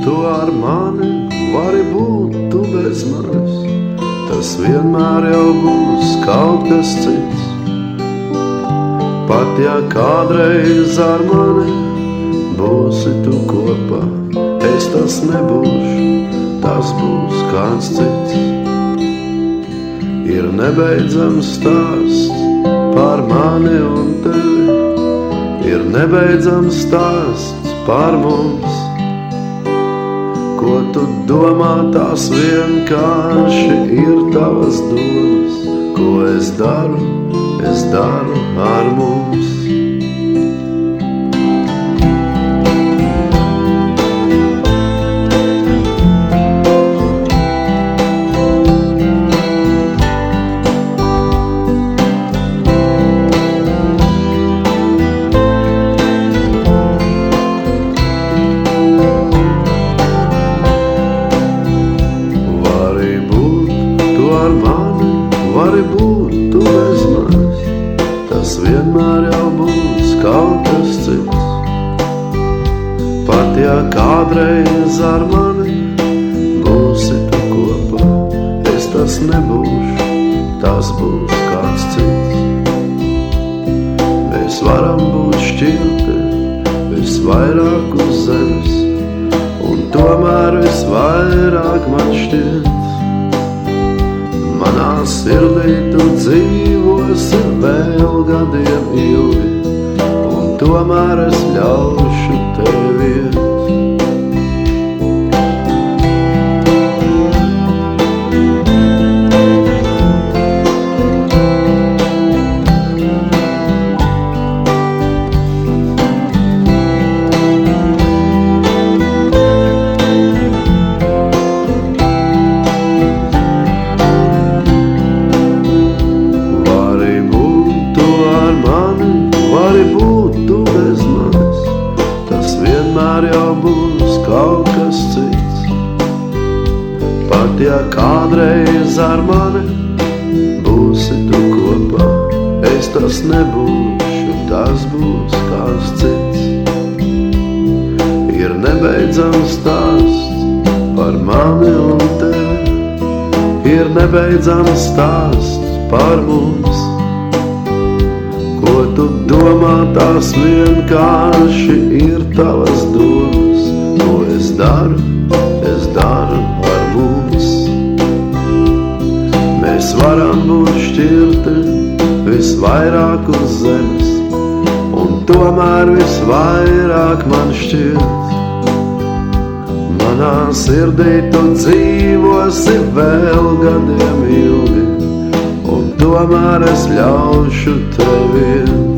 tu ar mani, vari būt tu bez manis. Tas vienmēr jau būs kaut kas cits. Pat ja kādreiz ar mani būsi tu kopā, es tas nebūšu, tas būs kāds cits. Ir nebeidzams stāsts par mani un tevi, ir nebeidzams stāsts par mums. Ko tu domā, tās vienkārši ir tavas domas. Ko es daru ar mums. Vari būt tu bez manis, tas vienmēr jau būs kaut kas cits. Pat ja kādreiz ar mani būsi tu kopā, es tas nebūšu, tas būs kāds cits. Mēs varam būt šķirti visvairāk uz zemes, un tomēr visvairāk man šķiet, manā sirdī tu dzīvosi vēl gadiem ilgi, un tomēr es ļaušu tev iet. Vari būt tu bez manis, tas vienmēr jau būs kaut kas cits. Pat ja kādreiz ar mani būsi tu kopā, es tas nebūšu, tas būs kāds cits. Ir nebeidzams stāsts par mani un tevi, ir nebeidzams stāsts par mums. Ko tu domā, tās vienkārši ir tavas domas. Ko es daru ar mums. Mēs varam būt šķirti visvairāk uz zemes, un tomēr visvairāk man šķiet, manā sirdī tu dzīvosi vēl gadiem ilgi, un tomēr es ļaušu tev iet.